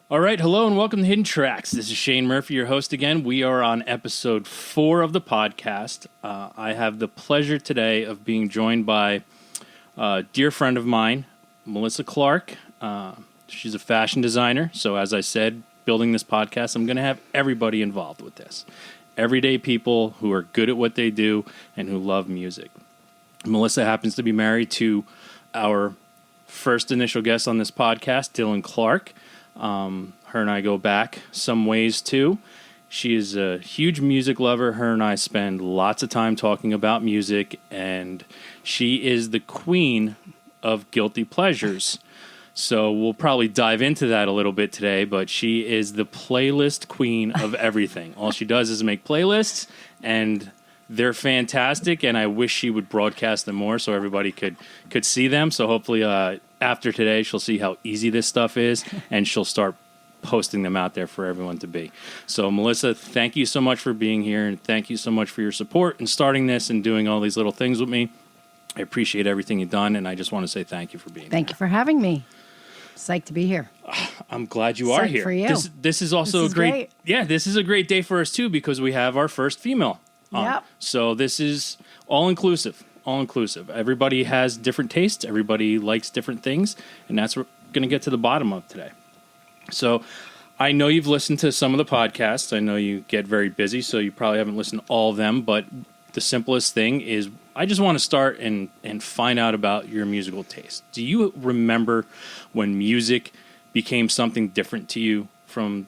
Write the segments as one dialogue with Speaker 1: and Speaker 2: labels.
Speaker 1: All right, hello and welcome to Hidden Tracks. This is Shane Murphy, your host again. We are on episode 4 of the podcast. I have the pleasure today of being joined by a dear friend of mine, Melissa Clark. She's a fashion designer, so as I said, building this podcast, I'm going to have everybody involved with this. Everyday people who are good at what they do and who love music. Melissa happens to be married to our first initial guest on this podcast, Dylan Clark. Her and I go back some ways too. She is a huge music lover. Her and I spend lots of time talking about music, and she is the queen of guilty pleasures. So we'll probably dive into that a little bit today, but she is the playlist queen of everything. All she does is make playlists, and they're fantastic, and I wish she would broadcast them more so everybody could see them. So hopefully after today, she'll see how easy this stuff is, and she'll start posting them out there for everyone to be. So, Melissa, thank you so much for being here, and thank you so much for your support and starting this and doing all these little things with me. I appreciate everything you've done, and I just want to say thank you for being here.
Speaker 2: Thank you for having me. Psyched to be here.
Speaker 1: I'm glad you are
Speaker 2: Psyched
Speaker 1: here.
Speaker 2: For you.
Speaker 1: This is also great. Yeah, this is a great day for us, too, because we have our first female on.
Speaker 2: Yep.
Speaker 1: So this is all-inclusive. All-inclusive. Everybody has different tastes. Everybody likes different things, and that's what we're going to get to the bottom of today. So I know you've listened to some of the podcasts. I know you get very busy, so you probably haven't listened to all of them, but the simplest thing is I just want to start and find out about your musical taste. Do you remember when music became something different to you from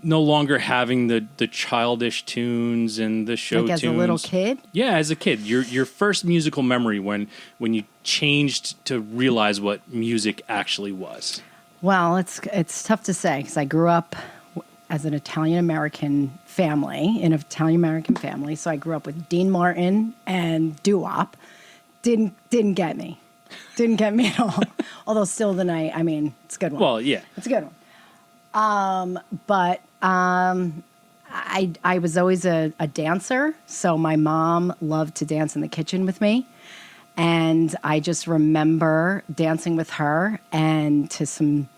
Speaker 1: no longer having the childish tunes and the show tunes?
Speaker 2: Like as a little kid?
Speaker 1: Yeah, as a kid. Your first musical memory when you changed to realize what music actually was.
Speaker 2: Well, it's tough to say because I grew up as an Italian-American family, in an Italian-American family. So I grew up with Dean Martin and doo-wop. Didn't get me. Didn't get me at all. Although still the night, I mean, it's a good one.
Speaker 1: Well, yeah.
Speaker 2: It's a good one. But I was always a dancer. So my mom loved to dance in the kitchen with me. And I just remember dancing with her and to some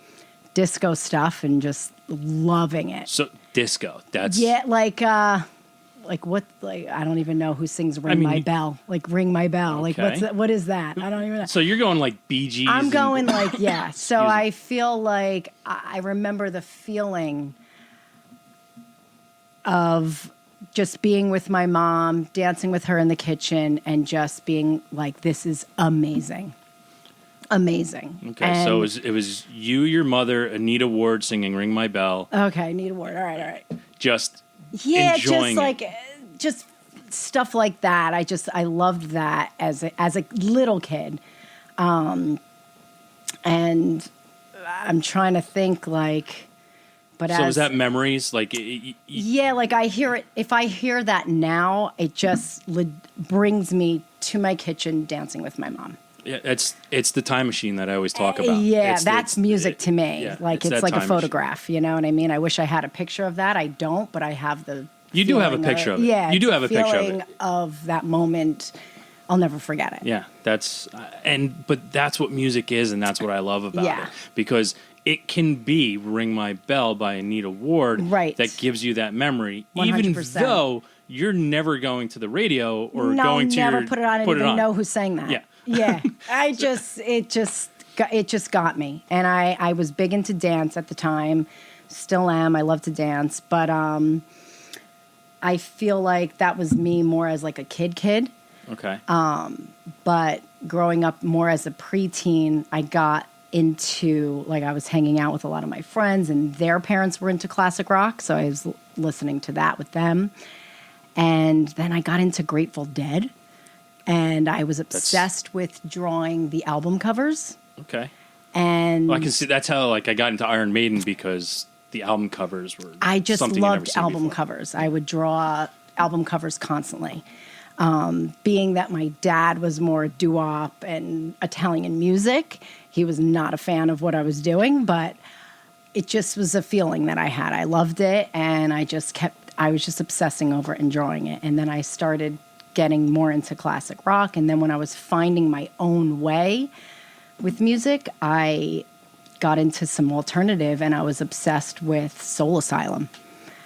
Speaker 2: disco stuff and just loving it.
Speaker 1: So disco, that's...
Speaker 2: Yeah, like what, like, I don't even know who sings Ring My Bell. Like, Ring My Bell.
Speaker 1: Okay.
Speaker 2: Like, what is that? I don't even know.
Speaker 1: So you're going like Bee Gees?
Speaker 2: I'm going like, yeah. So I feel like I remember the feeling of just being with my mom, dancing with her in the kitchen, and just being like, this is amazing. Amazing.
Speaker 1: Okay,
Speaker 2: and
Speaker 1: so it was you, your mother, Anita Ward singing Ring My Bell.
Speaker 2: Okay, Anita Ward. All right.
Speaker 1: Just
Speaker 2: Yeah,
Speaker 1: enjoying
Speaker 2: just like, just stuff like that. I loved that as a little kid. And I'm trying to think like, but
Speaker 1: so is that memories? Like,
Speaker 2: yeah, like I hear it. If I hear that now, it just brings me to my kitchen dancing with my mom.
Speaker 1: Yeah, it's the time machine that I always talk about.
Speaker 2: Yeah, that's music to me.
Speaker 1: Yeah,
Speaker 2: like it's like a photograph. Machine. You know what I mean? I wish I had a picture of that. I don't, but I have the.
Speaker 1: You do have a picture of it.
Speaker 2: Yeah,
Speaker 1: you do have a picture of
Speaker 2: it.
Speaker 1: it.
Speaker 2: Of that moment. I'll never forget it.
Speaker 1: Yeah, but that's what music is, and that's what I love about it. Because it can be Ring My Bell by Anita Ward that gives you that memory, 100%. Even though you're never going to the radio or going to
Speaker 2: never put it on and even know who sang that.
Speaker 1: Yeah.
Speaker 2: Yeah. It just got me. And I was big into dance at the time. Still am. I love to dance. But I feel like that was me more as like a kid.
Speaker 1: Okay.
Speaker 2: But growing up more as a preteen, I got into, like, I was hanging out with a lot of my friends and their parents were into classic rock. So I was listening to that with them. And then I got into Grateful Dead. And I was obsessed with drawing the album covers.
Speaker 1: Okay.
Speaker 2: And
Speaker 1: I can see that's how I got into Iron Maiden because the album covers were
Speaker 2: I just
Speaker 1: something
Speaker 2: loved album covers. I would draw album covers constantly. Being that my dad was more doo-wop and Italian music, he was not a fan of what I was doing, but it just was a feeling that I had. I loved it, and I was just obsessing over it and drawing it. And then I started getting more into classic rock, and then when I was finding my own way with music, I got into some alternative, and I was obsessed with Soul Asylum.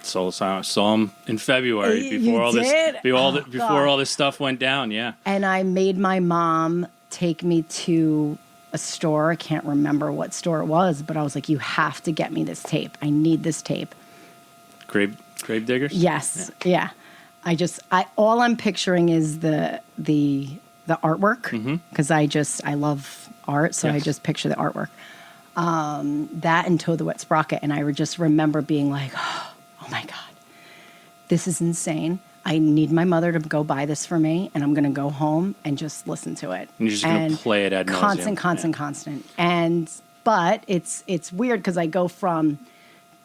Speaker 1: Soul Asylum. Saw him in February before all
Speaker 2: did?
Speaker 1: this before all this stuff went down. Yeah.
Speaker 2: And I made my mom take me to a store. I can't remember what store it was, but I was like, "You have to get me this tape. I need this tape."
Speaker 1: Grave diggers.
Speaker 2: Yes. Yeah. All I'm picturing is the artwork, because I love art, so I just picture the artwork. That and Toe the Wet Sprocket, and I just remember being like, oh my God, this is insane. I need my mother to go buy this for me, and I'm going to go home and just listen to it.
Speaker 1: And you're just going to play it ad nauseum.
Speaker 2: Constant. But it's weird because I go from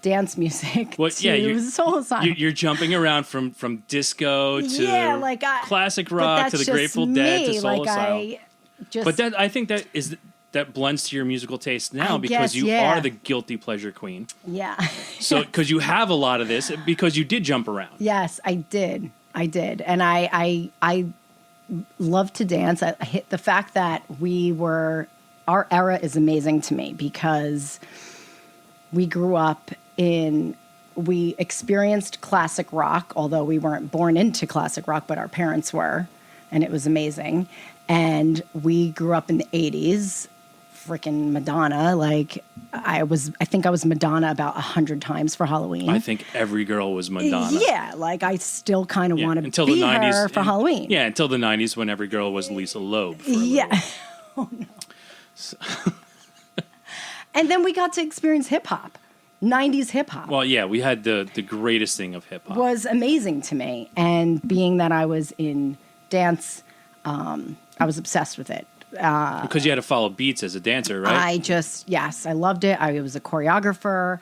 Speaker 2: dance music to Soul Asylum.
Speaker 1: You're jumping around from disco to classic rock to the Grateful Dead to Soul Asylum. But I think that blends to your musical taste now because you are the guilty pleasure queen.
Speaker 2: Yeah.
Speaker 1: So because you have a lot of this because you did jump around.
Speaker 2: Yes, I did, and I love to dance. The fact that our era is amazing to me because we grew up we experienced classic rock, although we weren't born into classic rock, but our parents were, and it was amazing. And we grew up in the 80s, freaking Madonna. Like I think I was Madonna about 100 times for Halloween.
Speaker 1: I think every girl was Madonna.
Speaker 2: Yeah, like I still kind of want to be her for Halloween.
Speaker 1: Yeah, until the 90s when every girl was Lisa Loeb.
Speaker 2: Oh no. And then we got to experience hip hop. 90s hip hop.
Speaker 1: Well, yeah, we had the greatest thing of hip hop.
Speaker 2: Was amazing to me. And being that I was in dance, I was obsessed with it.
Speaker 1: Because you had to follow beats as a dancer, right?
Speaker 2: I loved it. I was a choreographer.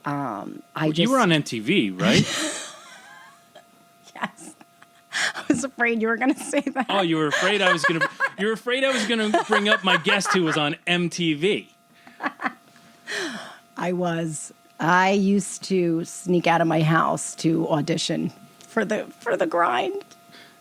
Speaker 1: You were on MTV, right?
Speaker 2: Yes. I was afraid you were going to say that.
Speaker 1: Oh, you were afraid I was going to bring up my guest who was on MTV.
Speaker 2: I used to sneak out of my house to audition for the grind.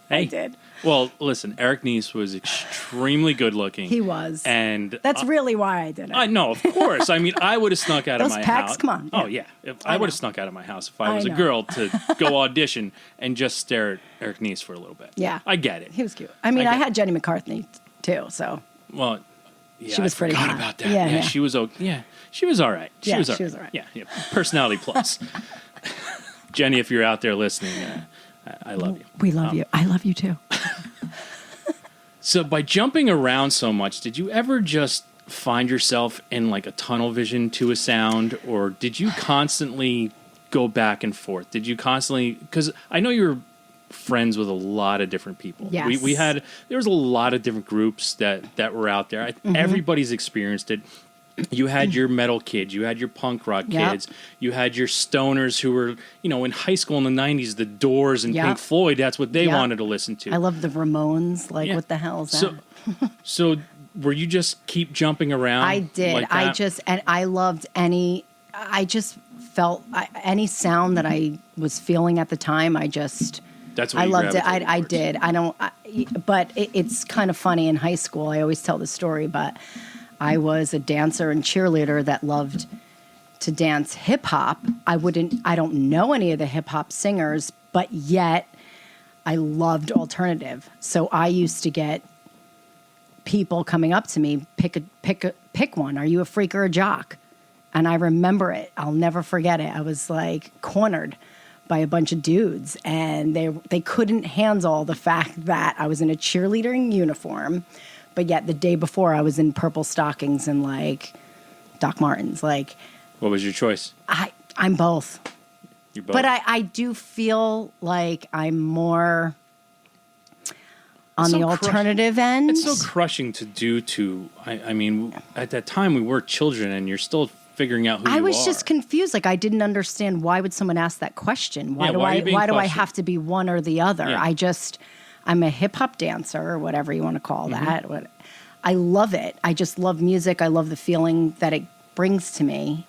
Speaker 1: Hey.
Speaker 2: I did.
Speaker 1: Well, listen, Eric Nies was extremely good looking.
Speaker 2: He was.
Speaker 1: And
Speaker 2: that's really why I did it.
Speaker 1: I know, of course. I mean, I would have snuck out of my house.
Speaker 2: Come on.
Speaker 1: Oh, yeah. I would have snuck out of my house if I was a girl to go audition and just stare at Eric Nies for a little bit.
Speaker 2: Yeah.
Speaker 1: I get it.
Speaker 2: He was cute. I mean, I had Jenny McCarthy, too, so.
Speaker 1: Well, yeah,
Speaker 2: she was pretty hot.
Speaker 1: About that. Yeah, she was okay. Yeah, she was all right. She was all right. Yeah. Personality plus. Jenny, if you're out there listening, I love you.
Speaker 2: We love you. I love you, too.
Speaker 1: So by jumping around so much, did you ever just find yourself in like a tunnel vision to a sound, or did you constantly go back and forth? Did you constantly, because I know you were friends with a lot of different people.
Speaker 2: Yes.
Speaker 1: There was a lot of different groups that were out there. Everybody's experienced it. You had your metal kids, you had your punk rock kids, you had your stoners who were, in high school in the 90s, the Doors and Pink Floyd, that's what they wanted to listen to.
Speaker 2: I love the Ramones, what the hell is that?
Speaker 1: So were you just keep jumping around?
Speaker 2: I did.
Speaker 1: Like that?
Speaker 2: I loved I just felt any sound that I was feeling at the time,
Speaker 1: that's what
Speaker 2: I loved it. I did. But it's kind of funny in high school. I always tell the story, but I was a dancer and cheerleader that loved to dance hip hop. I don't know any of the hip hop singers, but yet I loved alternative. So I used to get people coming up to me, pick one. Are you a freak or a jock? And I remember it. I'll never forget it. I was like cornered by a bunch of dudes, and they couldn't handle the fact that I was in a cheerleading uniform, but yet the day before I was in purple stockings and like Doc Martens. Like,
Speaker 1: what was your choice?
Speaker 2: I'm both.
Speaker 1: You're both.
Speaker 2: But I do feel like I'm more on the alternative end.
Speaker 1: It's so crushing to do to. I mean, at that time we were children, and you're still figuring out who you are.
Speaker 2: I was just confused. Like, I didn't understand, why would someone ask that question? Why do I have to be one or the other?
Speaker 1: Yeah.
Speaker 2: I'm a hip hop dancer, or whatever you want to call that. I love it. I just love music. I love the feeling that it brings to me,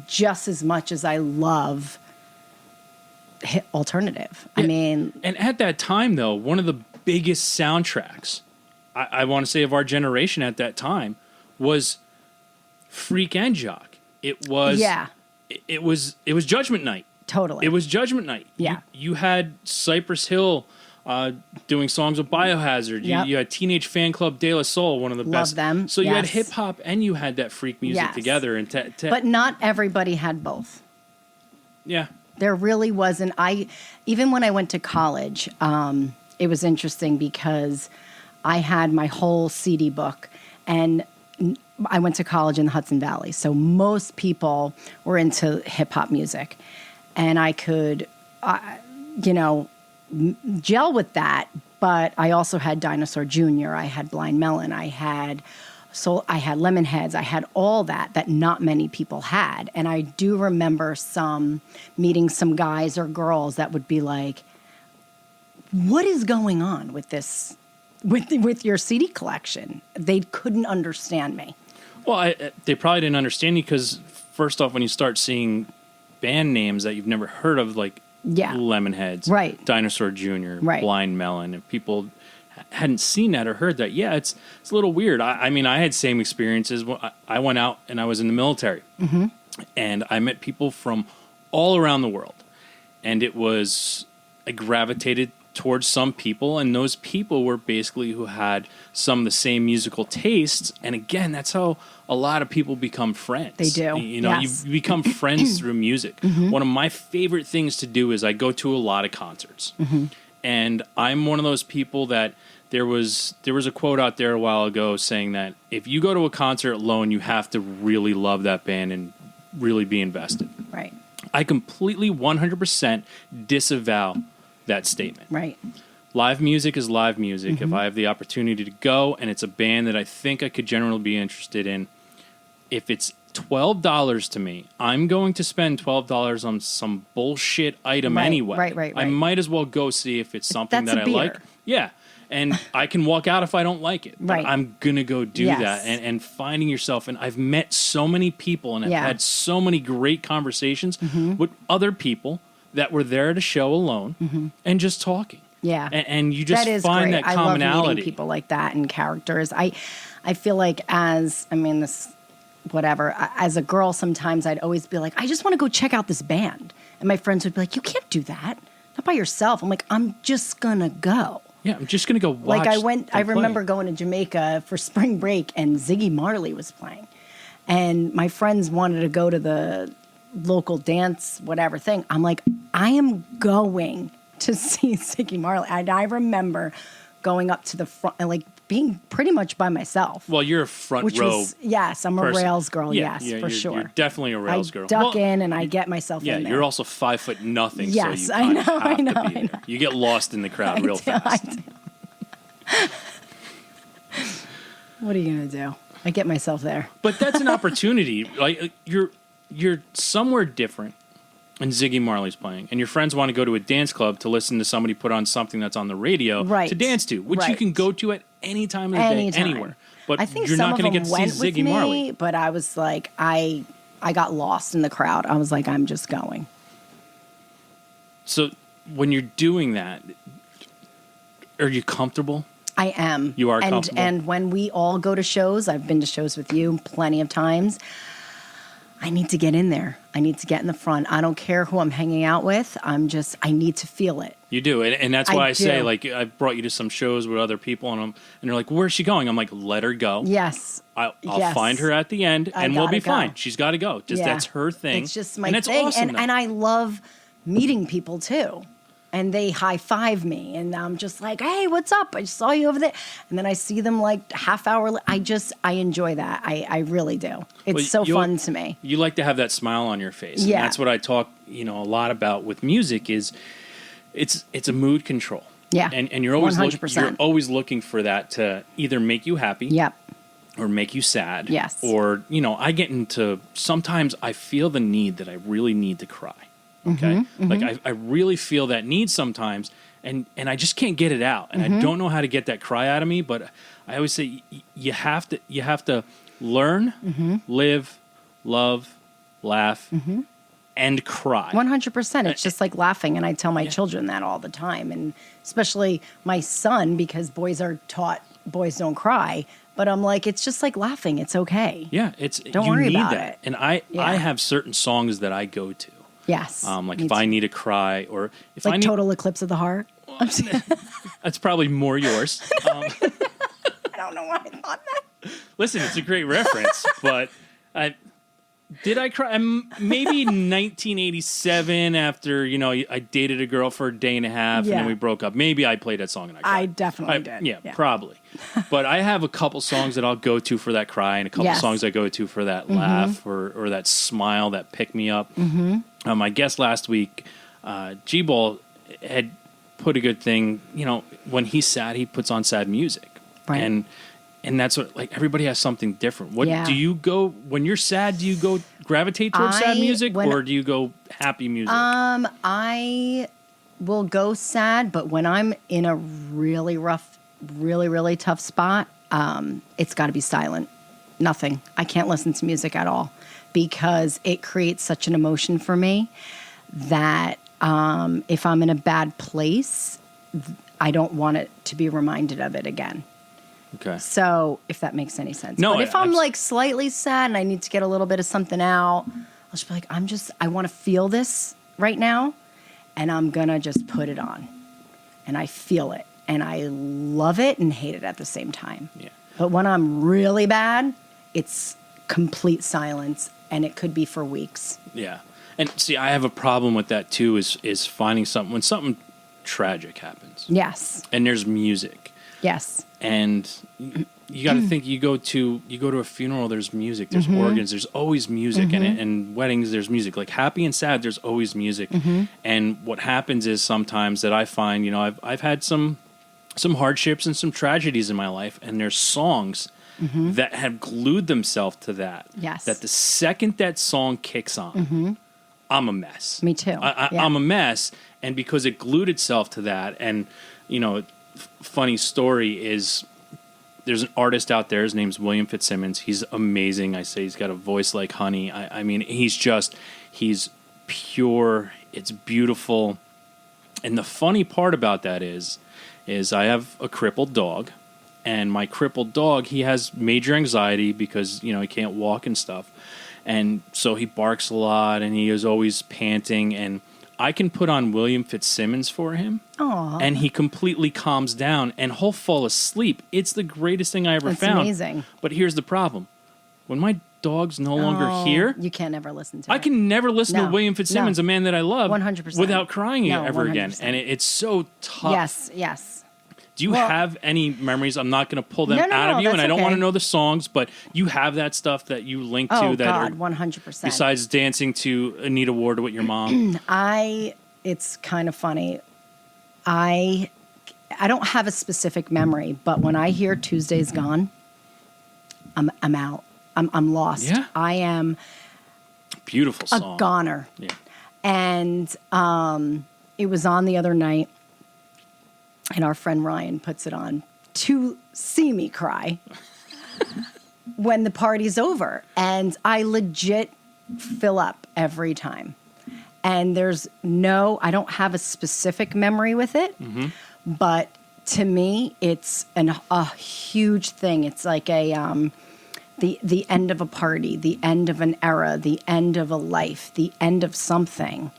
Speaker 2: just as much as I love alternative.
Speaker 1: Yeah.
Speaker 2: I mean,
Speaker 1: and at that time, though, one of the biggest soundtracks, I want to say, of our generation at that time was freak and jock. It was it was Judgment Night.
Speaker 2: Totally.
Speaker 1: It was Judgment Night.
Speaker 2: Yeah.
Speaker 1: You had Cypress Hill doing songs with Biohazard.
Speaker 2: Yep.
Speaker 1: You had Teenage Fan Club De La Soul, one of the best.
Speaker 2: Love them.
Speaker 1: So you had
Speaker 2: Yes.
Speaker 1: hip hop and you had that freak music
Speaker 2: Yes.
Speaker 1: together. And
Speaker 2: But not everybody had both.
Speaker 1: yeah.
Speaker 2: There really wasn't. Even when I went to college, it was interesting because I had my whole CD book, and I went to college in the Hudson Valley. So most people were into hip hop music, and I could, gel with that. But I also had Dinosaur Jr., I had Blind Melon, I had Lemonheads, I had all that not many people had. And I do remember meeting some guys or girls that would be like, what is going on with this, with your CD collection? They couldn't understand me.
Speaker 1: Well, they probably didn't understand you because, first off, when you start seeing band names that you've never heard of, like Lemonheads,
Speaker 2: right,
Speaker 1: Dinosaur Jr.,
Speaker 2: right,
Speaker 1: Blind Melon, if people hadn't seen that or heard that, it's a little weird. I mean, I had same experiences. I went out and I was in the military, and I met people from all around the world, and I gravitated towards some people, and those people were basically who had some of the same musical tastes. And again, that's how a lot of people become friends.
Speaker 2: They do.
Speaker 1: You become friends through music. One of my favorite things to do is I go to a lot of concerts. And I'm one of those people that there was a quote out there a while ago saying that if you go to a concert alone, you have to really love that band and really be invested.
Speaker 2: Right.
Speaker 1: I completely 100% disavow that statement.
Speaker 2: Right.
Speaker 1: Live music is live music. If I have the opportunity to go and it's a band that I think I could generally be interested in, if it's $12 to me, I'm going to spend $12 on some bullshit item anyway.
Speaker 2: Right.
Speaker 1: I might as well go see if it's something
Speaker 2: That's
Speaker 1: that
Speaker 2: a
Speaker 1: I
Speaker 2: beer.
Speaker 1: like. Yeah. And I can walk out if I don't like it. But
Speaker 2: Right.
Speaker 1: I'm going to go do that. And finding yourself. And I've met so many people and I've had so many great conversations with other people that were there at a show alone and just talking.
Speaker 2: Yeah.
Speaker 1: And you just find
Speaker 2: great.
Speaker 1: that commonality.
Speaker 2: I love meeting people like that and characters. I feel like as a girl, sometimes I'd always be like, I just want to go check out this band. And my friends would be like, you can't do that. Not by yourself. I'm like, I'm just going to go.
Speaker 1: Yeah, I'm just going to go watch.
Speaker 2: Like I remember going to Jamaica for spring break and Ziggy Marley was playing. And my friends wanted to go to the local dance, whatever thing. I'm like, I am going to see Ziggy Marley. And I remember going up to the front and like being pretty much by myself.
Speaker 1: Well, you're a front row.
Speaker 2: Yes, I'm
Speaker 1: person.
Speaker 2: a rails girl.
Speaker 1: Yeah,
Speaker 2: for sure.
Speaker 1: You're definitely a rails girl.
Speaker 2: I duck in and I get myself in there.
Speaker 1: Yeah, you're also 5'0" nothing.
Speaker 2: Yes,
Speaker 1: so
Speaker 2: I know.
Speaker 1: have to be there. You get lost in the crowd real fast.
Speaker 2: What are you gonna do? I get myself there.
Speaker 1: But that's an opportunity. Like you're somewhere different, and Ziggy Marley's playing, and your friends want to go to a dance club to listen to somebody put on something that's on the radio to dance to, which you can go to at any time of the day, anywhere. But
Speaker 2: I think
Speaker 1: you're
Speaker 2: some
Speaker 1: not going to get to see Ziggy Marley.
Speaker 2: But I was like, I got lost in the crowd. I was like, I'm just going.
Speaker 1: So when you're doing that, are you comfortable?
Speaker 2: I am.
Speaker 1: You are comfortable.
Speaker 2: And when we all go to shows, I've been to shows with you plenty of times. I need to get in there. I need to get in the front. I don't care who I'm hanging out with. I need to feel it.
Speaker 1: You do. And that's why I say, like, I brought you to some shows with other people, and they're like, where's she going? I'm like, let her go.
Speaker 2: Yes.
Speaker 1: I'll find her at the end, and we'll be fine. She's got to go. That's her thing.
Speaker 2: It's just my
Speaker 1: and it's
Speaker 2: thing.
Speaker 1: Awesome,
Speaker 2: and I love meeting people, too. And they high-five me, and I'm just like, hey, what's up? I just saw you over there. And then I see them like half hour. I enjoy that. I really do. It's fun to me.
Speaker 1: You like to have that smile on your face. And that's what I talk, a lot about with music is it's a mood control.
Speaker 2: Yeah.
Speaker 1: And you're always
Speaker 2: 100%.
Speaker 1: You're always looking for that to either make you happy.
Speaker 2: Yep.
Speaker 1: Or make you sad.
Speaker 2: Yes.
Speaker 1: Or, I get into, sometimes I feel the need that I really need to cry. Okay. Like I really feel that need sometimes and I just can't get it out. And I don't know how to get that cry out of me, but I always say you have to learn, live, love, laugh, and cry.
Speaker 2: 100%. It's just like laughing. And I tell my children that all the time. And especially my son, because boys are taught boys don't cry. But I'm like, it's just like laughing. It's okay.
Speaker 1: Yeah,
Speaker 2: Don't
Speaker 1: you
Speaker 2: worry
Speaker 1: need
Speaker 2: about
Speaker 1: that.
Speaker 2: it.
Speaker 1: And I
Speaker 2: Yeah.
Speaker 1: have certain songs that I go to.
Speaker 2: Yes.
Speaker 1: Like
Speaker 2: me
Speaker 1: if I
Speaker 2: too.
Speaker 1: need to cry or if
Speaker 2: like
Speaker 1: I need
Speaker 2: Total Eclipse of the Heart.
Speaker 1: that's probably more yours.
Speaker 2: I don't know why I thought that.
Speaker 1: Listen, it's a great reference, but did I cry? Maybe 1987 after, I dated a girl for a day and a half and then
Speaker 2: Yeah.
Speaker 1: we broke up. Maybe I played that song and I cried.
Speaker 2: I definitely did.
Speaker 1: Yeah, probably. But I have a couple songs that I'll go to for that cry and a couple
Speaker 2: Yes.
Speaker 1: songs I go to for that laugh or that smile, that pick me up. My guest last week, G-Ball, had put a good thing. When he's sad, he puts on sad music.
Speaker 2: Right.
Speaker 1: And that's what, like, everybody has something different. What
Speaker 2: Yeah.
Speaker 1: do you go when you're sad? Do you go gravitate towards sad music, or do you go happy music?
Speaker 2: I will go sad, but when I'm in a really rough, really, really tough spot, it's got to be silent. Nothing. I can't listen to music at all because it creates such an emotion for me that if I'm in a bad place, I don't want it to be reminded of it again.
Speaker 1: Okay.
Speaker 2: So, if that makes any sense.
Speaker 1: No,
Speaker 2: but if I'm like slightly sad and I need to get a little bit of something out, I'll just be like, I want to feel this right now, and I'm going to just put it on. And I feel it, and I love it and hate it at the same time.
Speaker 1: Yeah.
Speaker 2: But when I'm really bad, it's complete silence, and it could be for weeks.
Speaker 1: Yeah. And see, I have a problem with that too. Is finding something when something tragic happens.
Speaker 2: Yes.
Speaker 1: And there's music.
Speaker 2: Yes.
Speaker 1: And you got to think. You go to a funeral. There's music. There's organs. There's always music. And weddings. There's music. Like happy and sad. There's always music. And what happens is sometimes that I find. I've had some hardships and some tragedies in my life, and there's songs that have glued themselves to that.
Speaker 2: Yes.
Speaker 1: That the second that song kicks on, I'm a mess.
Speaker 2: Me too. Yeah.
Speaker 1: I'm a mess, and because it glued itself to that, and funny story is there's an artist out there. His name's William Fitzsimmons. He's amazing. I say he's got a voice like honey. I mean, he's pure. It's beautiful. And the funny part about that is I have a crippled dog, and my crippled dog, he has major anxiety because, he can't walk and stuff. And so he barks a lot and he is always panting, and I can put on William Fitzsimmons for him.
Speaker 2: Aww.
Speaker 1: And he completely calms down and he'll fall asleep. It's the greatest thing I ever
Speaker 2: That's
Speaker 1: found.
Speaker 2: amazing.
Speaker 1: But here's the problem. When my dog's no longer here,
Speaker 2: You can't never listen to it.
Speaker 1: I can never listen
Speaker 2: No.
Speaker 1: to William Fitzsimmons,
Speaker 2: No.
Speaker 1: a man that I love,
Speaker 2: 100%.
Speaker 1: without crying
Speaker 2: No,
Speaker 1: ever again.
Speaker 2: 100%.
Speaker 1: And it's so tough.
Speaker 2: Yes.
Speaker 1: Do you
Speaker 2: Well-
Speaker 1: have any memories? I'm not going to pull them
Speaker 2: No,
Speaker 1: out of you, and
Speaker 2: that's
Speaker 1: I don't want to
Speaker 2: okay.
Speaker 1: know the songs, but you have that stuff that you link to
Speaker 2: Oh,
Speaker 1: that
Speaker 2: God,
Speaker 1: are
Speaker 2: 100%.
Speaker 1: besides dancing to Anita Ward with your mom.
Speaker 2: It's kind of funny. I don't have a specific memory, but when I hear Tuesday's Gone, I'm out. I'm lost.
Speaker 1: Yeah.
Speaker 2: I am
Speaker 1: Beautiful
Speaker 2: a
Speaker 1: song.
Speaker 2: goner.
Speaker 1: Yeah.
Speaker 2: And it was on the other night, and our friend Ryan puts it on to see me cry when the party's over. And I legit fill up every time. And I don't have a specific memory with it, but to me, it's a huge thing. It's like the end of a party, the end of an era, the end of a life, the end of something,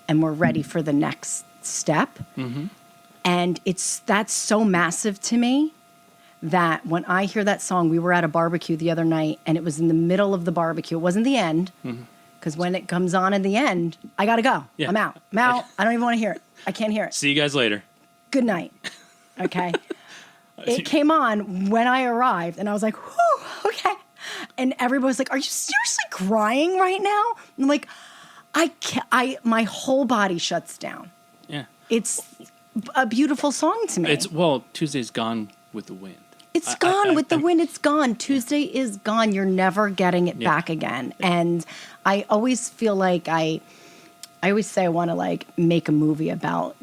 Speaker 2: and we're ready for the next step. And that's so massive to me that when I hear that song, we were at a barbecue the other night, and it was in the middle of the barbecue. It wasn't the end. Because when it comes on in the end, I got to go.
Speaker 1: Yeah.
Speaker 2: I'm out. I don't even want to hear it. I can't hear it.
Speaker 1: See you guys later.
Speaker 2: Good night. Okay. It came on when I arrived, and I was like, whew, okay. And everybody was like, are you seriously crying right now? I'm like, my whole body shuts down.
Speaker 1: Yeah.
Speaker 2: It's a beautiful song to me.
Speaker 1: Tuesday's Gone with the Wind.
Speaker 2: It's gone with the wind. It's gone. Tuesday is gone. You're never getting it back again. And I always feel like I always say I want to like make a movie about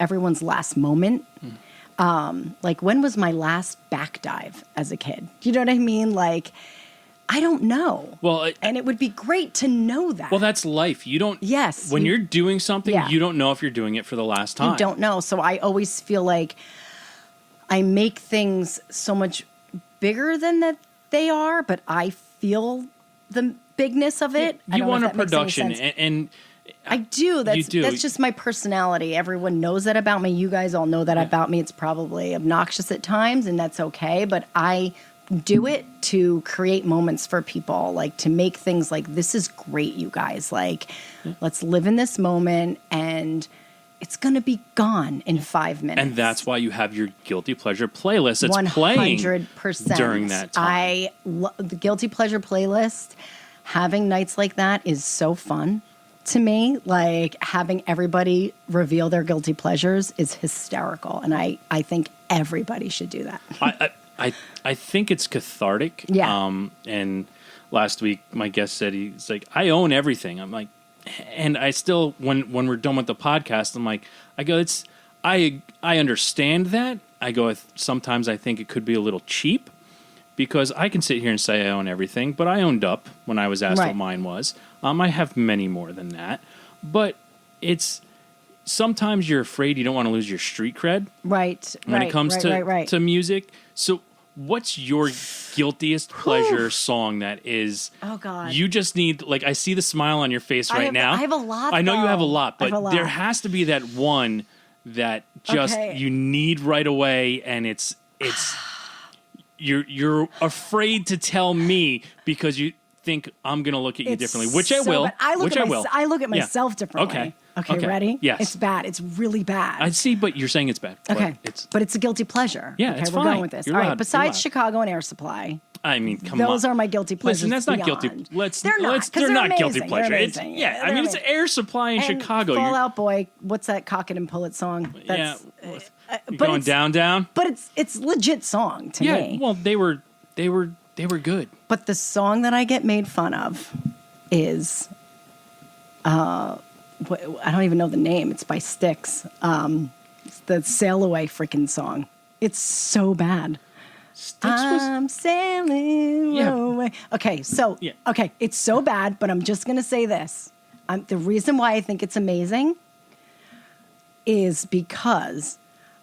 Speaker 2: everyone's last moment. Like when was my last back dive as a kid? Do you know what I mean? Like, I don't know.
Speaker 1: Well,
Speaker 2: and it would be great to know that.
Speaker 1: Well, that's life. You don't.
Speaker 2: Yes.
Speaker 1: When you're doing something,
Speaker 2: Yeah.
Speaker 1: you don't know if you're doing it for the last time.
Speaker 2: You don't know. So I always feel like I make things so much bigger than that they are, but I feel the bigness of it.
Speaker 1: You want a production, and
Speaker 2: I do.
Speaker 1: You do.
Speaker 2: That's just my personality. Everyone knows that about me. You guys all know that about me. It's probably obnoxious at times, and that's okay. But I do it to create moments for people, like to make things like, this is great, you guys. Like, let's live in this moment, and it's going to be gone in 5 minutes.
Speaker 1: And that's why you have your Guilty Pleasure playlist that's
Speaker 2: 100%.
Speaker 1: playing during that time.
Speaker 2: I love the Guilty Pleasure playlist. Having nights like that is so fun to me. Like, having everybody reveal their guilty pleasures is hysterical. And I think everybody should do that.
Speaker 1: I think it's cathartic.
Speaker 2: Yeah.
Speaker 1: And last week, my guest said, he's like, I own everything. I'm like, and I still, when we're done with the podcast, I'm like, I understand that. I go, sometimes I think it could be a little cheap, because I can sit here and say I own everything, but I owned up when I was asked what mine was. I have many more than that, but it's, sometimes you're afraid you don't want to lose your street cred.
Speaker 2: Right.
Speaker 1: When it comes to music. So what's your guiltiest pleasure song that is,
Speaker 2: oh God,
Speaker 1: you just need, like, I see the smile on your face right now.
Speaker 2: I have a lot.
Speaker 1: I know you have a lot, but there has to be that one that just you need right away, and it's you're afraid to tell me because you think I'm going to look at you differently, which I will.
Speaker 2: I look at myself differently. Okay, ready?
Speaker 1: Yes.
Speaker 2: It's bad. It's really bad.
Speaker 1: I see, but you're saying it's bad.
Speaker 2: Okay. But it's a guilty pleasure.
Speaker 1: Yeah,
Speaker 2: okay,
Speaker 1: it's
Speaker 2: we're
Speaker 1: fine.
Speaker 2: going with this.
Speaker 1: You're
Speaker 2: all
Speaker 1: allowed.
Speaker 2: right, besides Chicago and Air Supply.
Speaker 1: I mean, come on.
Speaker 2: Those are my guilty pleasures.
Speaker 1: Listen, that's not
Speaker 2: beyond.
Speaker 1: guilty.
Speaker 2: They're not.
Speaker 1: They're not
Speaker 2: amazing.
Speaker 1: guilty pleasure.
Speaker 2: They're
Speaker 1: It's,
Speaker 2: amazing.
Speaker 1: I mean, it's Air Supply in
Speaker 2: and
Speaker 1: Chicago.
Speaker 2: Fall Out Boy. What's that Cock It and Pull It song? That's,
Speaker 1: You're going down.
Speaker 2: But it's legit song to me.
Speaker 1: Yeah, well, they were good.
Speaker 2: But the song that I get made fun of is, I don't even know the name. It's by Styx. It's the Sail Away freaking song. It's so bad. I'm sailing away. Okay, so, it's so bad, but I'm just going to say this. The reason why I think it's amazing is because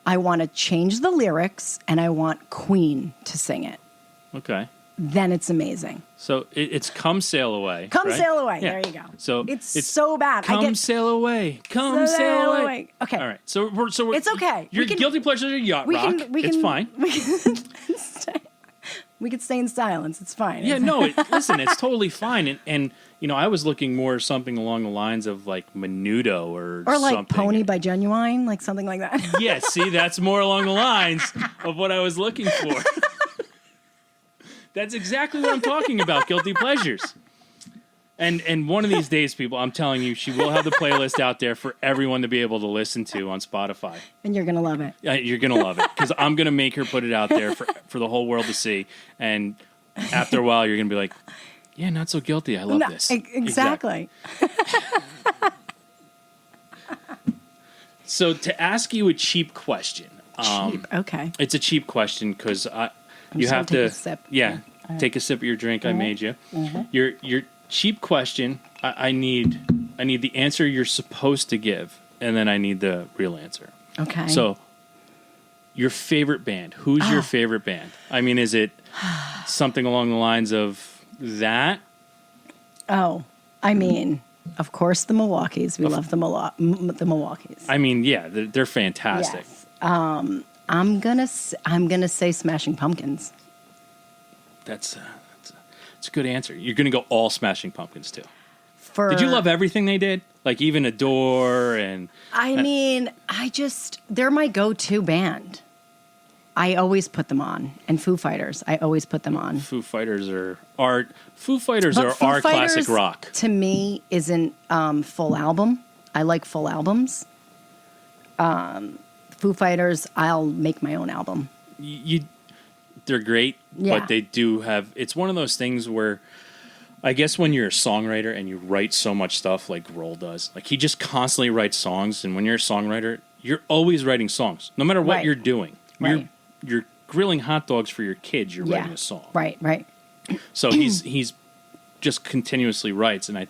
Speaker 2: I want to change the lyrics and I want Queen to sing it.
Speaker 1: Okay.
Speaker 2: Then it's amazing.
Speaker 1: So it's Come Sail Away.
Speaker 2: Come
Speaker 1: right?
Speaker 2: Sail Away.
Speaker 1: Yeah.
Speaker 2: There you go.
Speaker 1: So
Speaker 2: it's so bad.
Speaker 1: Come sail away. Come sail away.
Speaker 2: Okay.
Speaker 1: All right. So we're
Speaker 2: it's okay.
Speaker 1: Your guilty pleasures are yacht rock. It's fine.
Speaker 2: We can stay in silence. It's fine.
Speaker 1: Yeah. No. Listen, it's totally fine. And you know, I was looking more something along the lines of like Menudo or
Speaker 2: like
Speaker 1: something.
Speaker 2: Pony by Genuine, like something like that.
Speaker 1: Yeah. See, that's more along the lines of what I was looking for. That's exactly what I'm talking about, guilty pleasures. And one of these days, people, I'm telling you, she will have the playlist out there for everyone to be able to listen to on Spotify.
Speaker 2: And you're going to love it.
Speaker 1: You're going to love it, because I'm going to make her put it out there for the whole world to see. And after a while, you're going to be like, yeah, not so guilty. I love this.
Speaker 2: Exactly.
Speaker 1: So to ask you a cheap question.
Speaker 2: Okay.
Speaker 1: It's a cheap question because you have to,
Speaker 2: take a sip.
Speaker 1: Yeah, take a sip of your drink. I made you. Your cheap question. I need the answer you're supposed to give, and then I need the real answer.
Speaker 2: Okay.
Speaker 1: So, your favorite band? Who's your favorite band? I mean, is it something along the lines of that?
Speaker 2: Oh, I mean, of course, the Milwaukees. We love the Milwaukees.
Speaker 1: I mean, yeah, they're fantastic.
Speaker 2: Yes. I'm gonna say Smashing Pumpkins.
Speaker 1: That's a good answer. You're gonna go all Smashing Pumpkins too.
Speaker 2: Did
Speaker 1: you love everything they did? Like even Adore and.
Speaker 2: I mean, they're my go-to band. I always put them on, and Foo Fighters. I always put them on.
Speaker 1: Foo Fighters are our classic rock.
Speaker 2: To me, isn't full album. I like full albums. Foo Fighters, I'll make my own album.
Speaker 1: They're great, but they do have. It's one of those things where, I guess, when you're a songwriter and you write so much stuff like Grohl does, like he just constantly writes songs, and when you're a songwriter, you're always writing songs, no matter what you're doing.
Speaker 2: Right.
Speaker 1: You're grilling hot dogs for your kids. You're writing a song.
Speaker 2: Right.
Speaker 1: So he's just continuously writes, and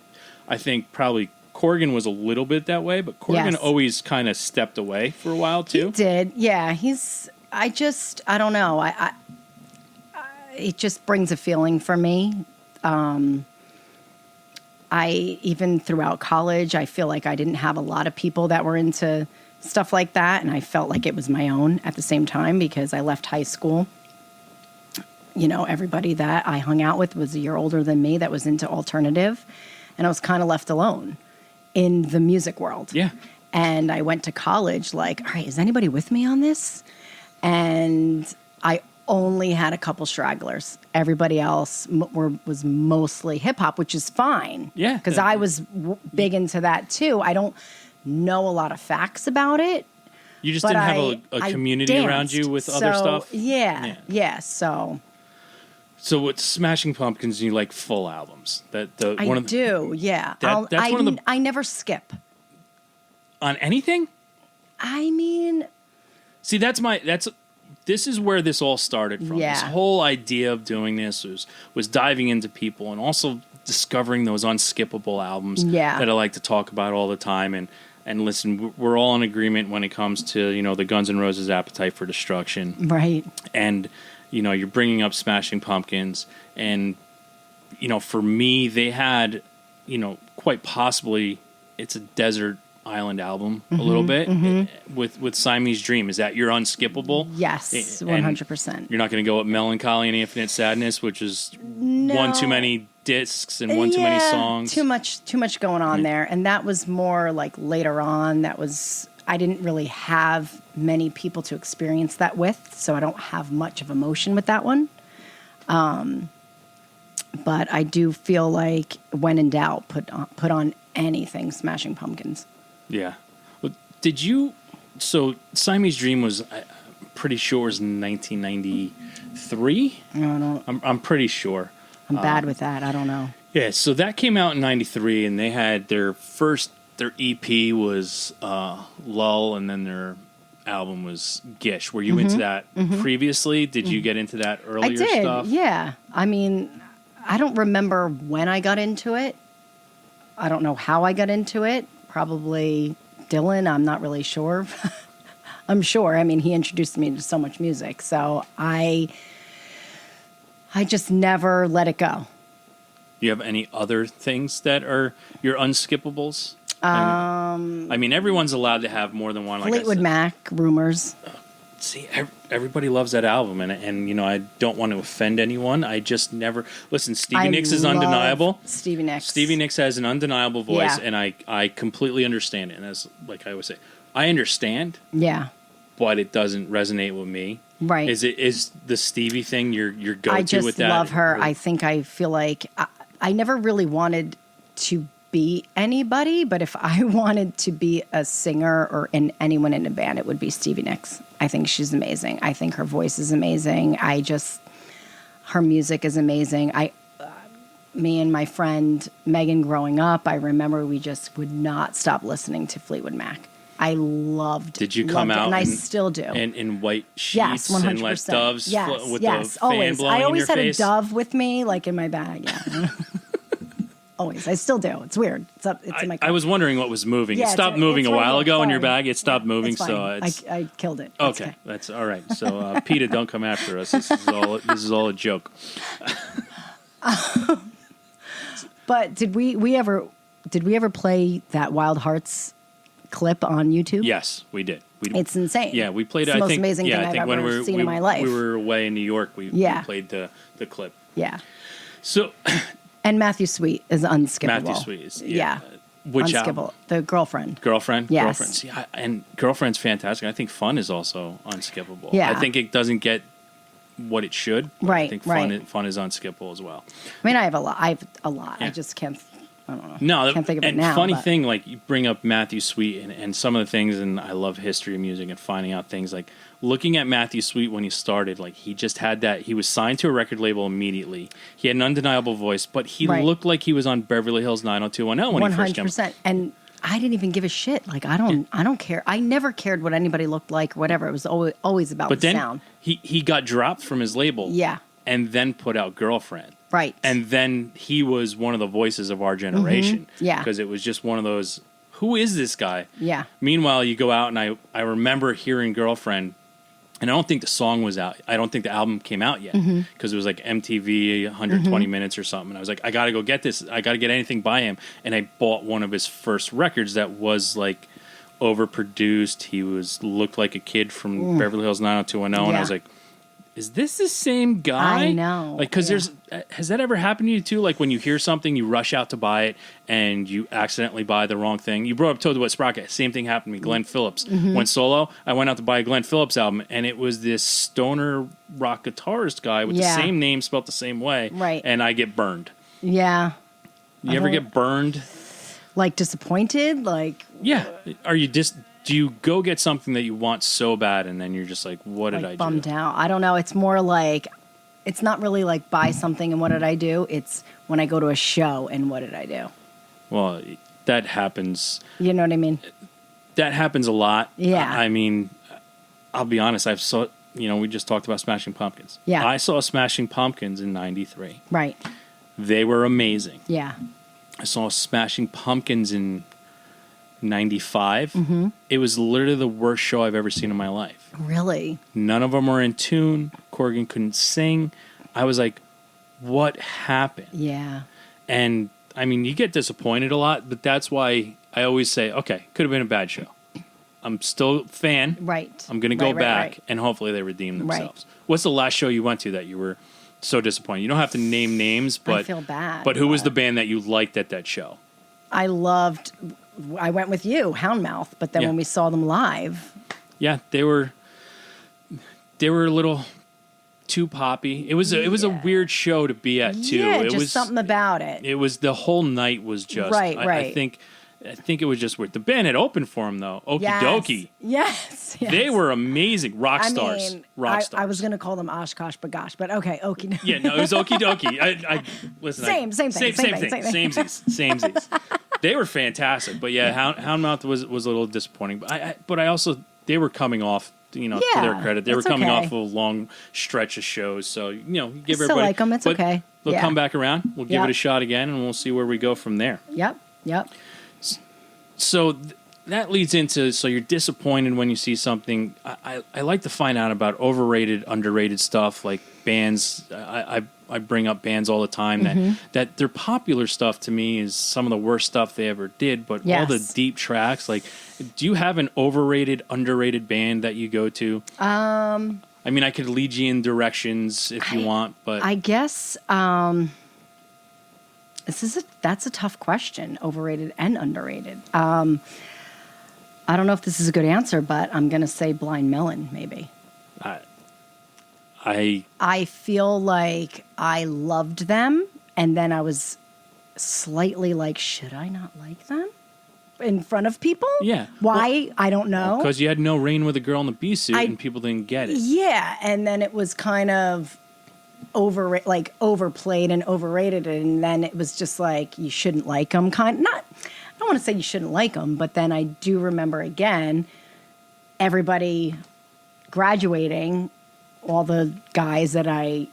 Speaker 1: I think probably Corgan was a little bit that way, but Corgan always kind of stepped away for a while too.
Speaker 2: He did, yeah. I don't know. it just brings a feeling for me. Even throughout college, I feel like I didn't have a lot of people that were into stuff like that. And I felt like it was my own at the same time because I left high school. You know, everybody that I hung out with was a year older than me that was into alternative. And I was kind of left alone in the music world.
Speaker 1: Yeah.
Speaker 2: And I went to college like, all right, is anybody with me on this? And I only had a couple stragglers. Everybody else was mostly hip hop, which is fine.
Speaker 1: Yeah.
Speaker 2: Because I was big into that too. I don't know a lot of facts about it.
Speaker 1: You just didn't have a community around you with other stuff?
Speaker 2: Yeah.
Speaker 1: So with Smashing Pumpkins, you like full albums?
Speaker 2: I do. I never skip.
Speaker 1: On anything?
Speaker 2: I mean...
Speaker 1: See, this is where this all started from.
Speaker 2: Yeah.
Speaker 1: This whole idea of doing this was diving into people and also discovering those unskippable albums that I like to talk about all the time. And listen, we're all in agreement when it comes to, you know, the Guns N' Roses' Appetite for Destruction.
Speaker 2: Right.
Speaker 1: And, you know, you're bringing up Smashing Pumpkins. And, you know, for me, they had, you know, quite possibly, it's a desert island album a little bit with Siamese Dream. Is that your unskippable?
Speaker 2: Yes, 100%.
Speaker 1: You're not going to go with Melancholy and Infinite Sadness, which is one too many discs and one too many songs.
Speaker 2: Too much going on there. And that was more like later on. I didn't really have many people to experience that with, so I don't have much of emotion with that one. But I do feel like when in doubt, put on anything Smashing Pumpkins.
Speaker 1: Yeah. Well, so Siamese Dream was, I'm pretty sure, was 1993? I'm pretty sure.
Speaker 2: I'm bad with that. I don't know.
Speaker 1: Yeah, so that came out in 93, and they had their EP was Lull, and then their album was Gish. Were you into that previously? Did you get into that earlier stuff?
Speaker 2: I did, yeah. I mean, I don't remember when I got into it. I don't know how I got into it. Probably Dylan. I'm not really sure. I'm sure. I mean, he introduced me to so much music. So I just never let it go.
Speaker 1: Do you have any other things that are your unskippables? I mean, everyone's allowed to have more than one. Like
Speaker 2: Fleetwood Mac, Rumors.
Speaker 1: See, everybody loves that album, and you know, I don't want to offend anyone. I just never listen. Stevie Nicks is undeniable.
Speaker 2: Stevie Nicks
Speaker 1: has an undeniable voice,
Speaker 2: yeah.
Speaker 1: and I completely understand it. And as like I always say, I understand.
Speaker 2: Yeah.
Speaker 1: But it doesn't resonate with me.
Speaker 2: Right.
Speaker 1: Is the Stevie thing your go-to with that?
Speaker 2: I just love her. I feel like I never really wanted to be anybody, but if I wanted to be a singer or anyone in a band, it would be Stevie Nicks. I think she's amazing. I think her voice is amazing. Her music is amazing. Me and my friend Megan growing up, I remember we just would not stop listening to Fleetwood Mac. I loved.
Speaker 1: Did you come out?
Speaker 2: And I still do.
Speaker 1: In white sheets,
Speaker 2: yes, 100%.
Speaker 1: And let doves with the fan
Speaker 2: always.
Speaker 1: blowing
Speaker 2: I always
Speaker 1: in your
Speaker 2: had
Speaker 1: face?
Speaker 2: a dove with me, like in my bag. Yeah. Always. I still do. It's weird. It's in my car.
Speaker 1: I was wondering what was moving.
Speaker 2: Yeah,
Speaker 1: it stopped moving a while ago in your
Speaker 2: Sorry.
Speaker 1: bag. It stopped moving,
Speaker 2: it's
Speaker 1: so
Speaker 2: it's... I killed it.
Speaker 1: Okay, that's all right. So, PETA, don't come after us. This is all a joke.
Speaker 2: But did we ever play that Wild Hearts clip on YouTube?
Speaker 1: Yes, we did.
Speaker 2: It's insane.
Speaker 1: Yeah, we played.
Speaker 2: It's the most amazing thing I've ever seen in my life.
Speaker 1: We were away in New York. We played the clip.
Speaker 2: Yeah.
Speaker 1: So.
Speaker 2: And Matthew Sweet is unskippable.
Speaker 1: Matthew Sweet is
Speaker 2: yeah.
Speaker 1: Which
Speaker 2: unskippable?
Speaker 1: Album?
Speaker 2: The Girlfriend.
Speaker 1: Girlfriend.
Speaker 2: Yes.
Speaker 1: Girlfriend. See, and Girlfriend's fantastic. I think Fun is also unskippable.
Speaker 2: Yeah.
Speaker 1: I think it doesn't get what it should.
Speaker 2: Right.
Speaker 1: I think Fun is unskippable as well.
Speaker 2: I mean, I have a lot. Yeah. I just can't. I don't know. No, can't think of it now.
Speaker 1: And funny thing, like you bring up Matthew Sweet and some of the things, and I love history of music and finding out things. Like looking at Matthew Sweet when he started, like he just had that. He was signed to a record label immediately. He had an undeniable voice, but he looked like he was on Beverly Hills 90210 when he first came.
Speaker 2: 100%. And I didn't even give a shit. Like I don't care. I never cared what anybody looked like or whatever. It was always about the sound.
Speaker 1: He got dropped from his label.
Speaker 2: Yeah.
Speaker 1: And then put out Girlfriend.
Speaker 2: Right.
Speaker 1: And then he was one of the voices of our generation.
Speaker 2: Mm-hmm. Yeah.
Speaker 1: Because it was just one of those, who is this guy?
Speaker 2: Yeah.
Speaker 1: Meanwhile, you go out and I remember hearing Girlfriend And I don't think the song was out. I don't think the album came out yet because it was like MTV 120 minutes or something. And I was like, I got to go get this. I got to get anything by him. And I bought one of his first records that was like overproduced. He looked like a kid from Beverly Hills 90210. And I was like, is this the same guy?
Speaker 2: I know.
Speaker 1: Like, because has that ever happened to you too? Like when you hear something, you rush out to buy it and you accidentally buy the wrong thing. You brought up Toad the Wet Sprocket. Same thing happened to me. Glenn Phillips went solo. I went out to buy a Glenn Phillips album and it was this stoner rock guitarist guy with the same name spelled the same way.
Speaker 2: Right.
Speaker 1: And I get burned.
Speaker 2: Yeah.
Speaker 1: You ever get burned?
Speaker 2: Like disappointed? Like.
Speaker 1: Yeah. Are you do you go get something that you want so bad and then you're just like, what did I do?
Speaker 2: Bummed out. I don't know. It's more like, it's not really like buy something and what did I do? It's when I go to a show and what did I do?
Speaker 1: Well, that happens.
Speaker 2: You know what I mean?
Speaker 1: That happens a lot.
Speaker 2: Yeah.
Speaker 1: I mean, I'll be honest. We just talked about Smashing Pumpkins.
Speaker 2: Yeah.
Speaker 1: I saw Smashing Pumpkins in '93.
Speaker 2: Right.
Speaker 1: They were amazing.
Speaker 2: Yeah.
Speaker 1: I saw Smashing Pumpkins in '95. It was literally the worst show I've ever seen in my life.
Speaker 2: Really?
Speaker 1: None of them were in tune. Corgan couldn't sing. I was like, what happened?
Speaker 2: Yeah.
Speaker 1: And I mean, you get disappointed a lot, but that's why I always say, okay, could have been a bad show. I'm still a fan.
Speaker 2: Right.
Speaker 1: I'm going to go back, and hopefully they redeem themselves. Right. What's the last show you went to that you were so disappointed? You don't have to name names, but
Speaker 2: I feel bad.
Speaker 1: But who was the band that you liked at that show?
Speaker 2: I went with you, Houndmouth, but then when we saw them live.
Speaker 1: Yeah, they were a little too poppy. It was a weird show to be at too.
Speaker 2: Yeah,
Speaker 1: it
Speaker 2: just
Speaker 1: was
Speaker 2: something about it.
Speaker 1: It was the whole night was just
Speaker 2: right.
Speaker 1: I think it was just weird. The band had opened for him though. Okie dokie.
Speaker 2: Yes.
Speaker 1: They were amazing. Rock stars.
Speaker 2: I was going to call them Oshkosh Bagosh, but okay, Okie.
Speaker 1: Yeah, no, it was Okie dokie. I listen.
Speaker 2: Same thing.
Speaker 1: Samesies. They were fantastic, but yeah, Houndmouth was a little disappointing. But I also they were coming off. To their credit, they were coming off of a long stretch of shows. So give everybody.
Speaker 2: Like them. It's okay.
Speaker 1: They'll come back around. We'll give it a shot again, and we'll see where we go from there.
Speaker 2: Yep.
Speaker 1: So that leads into you're disappointed when you see something. I like to find out about overrated, underrated stuff like bands. I bring up bands all the time that their popular stuff to me is some of the worst stuff they ever did, but all the deep tracks, like, do you have an overrated, underrated band that you go to? I mean, I could lead you in directions if you want, but
Speaker 2: I guess that's a tough question, overrated and underrated. I don't know if this is a good answer, but I'm going to say Blind Melon, maybe. I feel like I loved them, and then I was slightly like, should I not like them in front of people?
Speaker 1: Yeah.
Speaker 2: Why? Well, I don't know.
Speaker 1: Because you had No Rain with a Girl in a Bee Suit, and people didn't get it.
Speaker 2: Yeah, and then it was kind of overplayed and overrated, and then it was just like you shouldn't like them. I don't want to say you shouldn't like them, but then I do remember again everybody graduating. All the guys that I,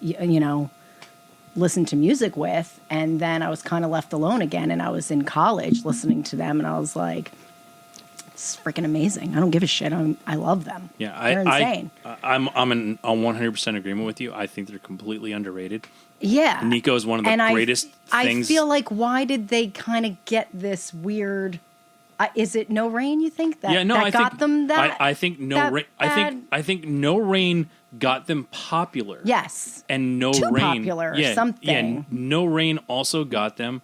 Speaker 2: listened to music with. And then I was kind of left alone again. And I was in college listening to them. And I was it's freaking amazing. I don't give a shit. I love them.
Speaker 1: Yeah,
Speaker 2: they're insane.
Speaker 1: I'm on 100% agreement with you. I think they're completely underrated.
Speaker 2: Yeah.
Speaker 1: Nico is one of the greatest things.
Speaker 2: I feel like, why did they kind of get this weird... is it No Rain, you think? I got them that
Speaker 1: I think No Rain... I think No Rain got them popular.
Speaker 2: Yes.
Speaker 1: And No
Speaker 2: Too
Speaker 1: Rain...
Speaker 2: popular or something.
Speaker 1: Yeah, No Rain also got them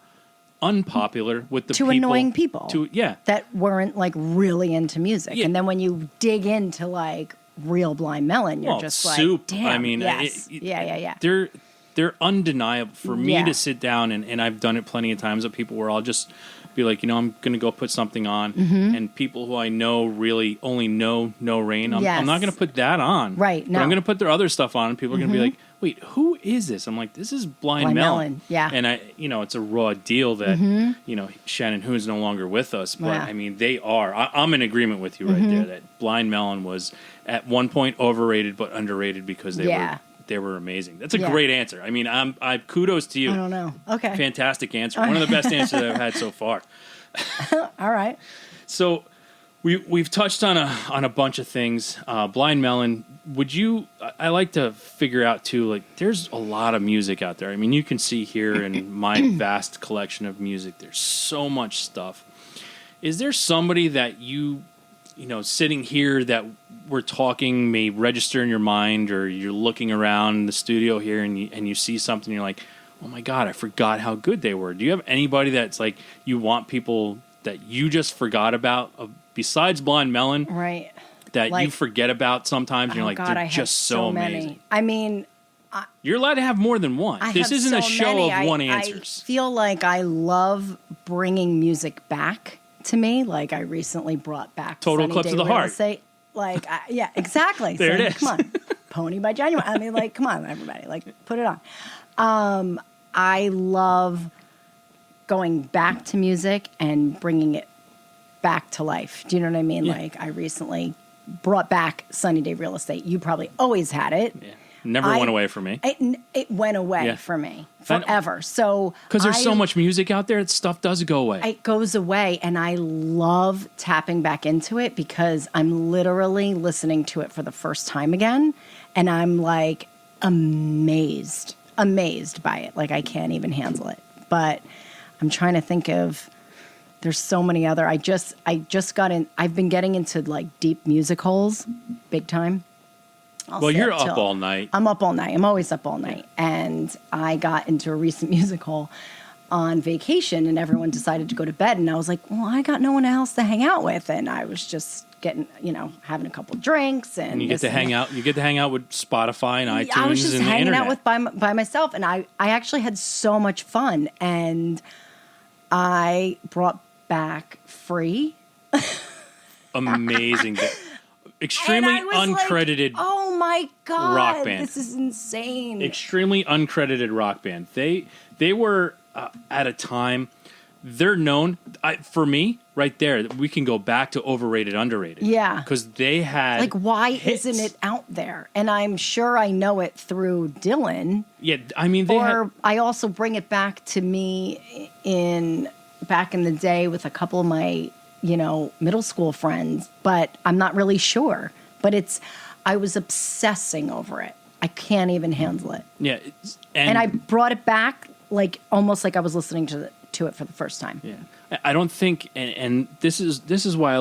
Speaker 1: unpopular with the
Speaker 2: people... annoying people.
Speaker 1: Yeah.
Speaker 2: That weren't, really into music. Yeah. And then when you dig into, real Blind Melon, you're just
Speaker 1: Soup.
Speaker 2: Damn,
Speaker 1: I mean...
Speaker 2: Yes. Yeah.
Speaker 1: They're undeniable. For me to sit down, and I've done it plenty of times with people where I'll just... be like, I'm going to go put something on, and people who I know really only know No Rain, I'm not going to put that on.
Speaker 2: Right, no.
Speaker 1: But I'm going to put their other stuff on, and people are going to be like, wait, who is this? I'm like, this is Blind Melon.
Speaker 2: Yeah.
Speaker 1: And it's a raw deal that, Shannon Hoon's no longer with us, but I mean, they are. I'm in agreement with you right there that Blind Melon was at one point overrated but underrated because they were amazing. That's a great answer. I mean, I kudos to you.
Speaker 2: I don't know. Okay.
Speaker 1: Fantastic answer. One of the best answers I've had so far.
Speaker 2: All right.
Speaker 1: So We've touched on a bunch of things. Blind Melon, I like to figure out too, like there's a lot of music out there. I mean, you can see here in my vast collection of music, there's so much stuff. Is there somebody that sitting here that we're talking may register in your mind, or you're looking around the studio here and you see something, you're like, oh my God, I forgot how good they were. Do you have anybody that's like you want people that you just forgot about besides Blind Melon,
Speaker 2: right?
Speaker 1: That you forget about sometimes? And you're like,
Speaker 2: God,
Speaker 1: they're just so amazing.
Speaker 2: Many. I mean,
Speaker 1: you're allowed to have more than one. This isn't a show of one
Speaker 2: I
Speaker 1: answers.
Speaker 2: feel like I love bringing music back to me. Like I recently brought back
Speaker 1: Total
Speaker 2: Sunny
Speaker 1: Eclipse
Speaker 2: Day
Speaker 1: of the
Speaker 2: Real
Speaker 1: Heart.
Speaker 2: Estate. Like, yeah, exactly.
Speaker 1: There it is.
Speaker 2: Come on, Pony by Genuine. I mean, like, come on, everybody, like, put it on. I love going back to music and bringing it back to life. Do you know what I mean?
Speaker 1: Yeah.
Speaker 2: Like I recently brought back Sunny Day Real Estate. You probably always had it.
Speaker 1: Yeah. Never went away from me.
Speaker 2: It went away for me forever. So
Speaker 1: because there's so much music out there, stuff does go away.
Speaker 2: It goes away, and I love tapping back into it because I'm literally listening to it for the first time again, and I'm like amazed by it. Like I can't even handle it. But I'm trying to think of. There's so many other. I just got in. I've been getting into like deep music holes, big time.
Speaker 1: Well, you're up all night.
Speaker 2: I'm up all night. I'm always up all night. And I got into a recent music hole on vacation, and everyone decided to go to bed. And I was like, well, I got no one else to hang out with. And I was just getting, having a couple drinks. And
Speaker 1: you get to hang out. You get to hang out with Spotify and iTunes.
Speaker 2: I was just
Speaker 1: and
Speaker 2: hanging
Speaker 1: the
Speaker 2: out with by myself. And I actually had so much fun. And I brought back Free.
Speaker 1: Amazing. Extremely uncredited.
Speaker 2: Like, oh my God,
Speaker 1: rock band.
Speaker 2: This is insane.
Speaker 1: Extremely uncredited rock band. They were at a time. They're known for me right there. We can go back to overrated, underrated.
Speaker 2: Yeah,
Speaker 1: because they had
Speaker 2: like why
Speaker 1: hits.
Speaker 2: isn't it out there? And I'm sure I know it through Dylan.
Speaker 1: Yeah, I mean,
Speaker 2: I also bring it back to me back in the day with a couple of my middle school friends, but I'm not really sure. But I was obsessing over it. I can't even handle it.
Speaker 1: Yeah,
Speaker 2: and I brought it back like almost like I was listening to it for the first time.
Speaker 1: Yeah, I don't think, and this is why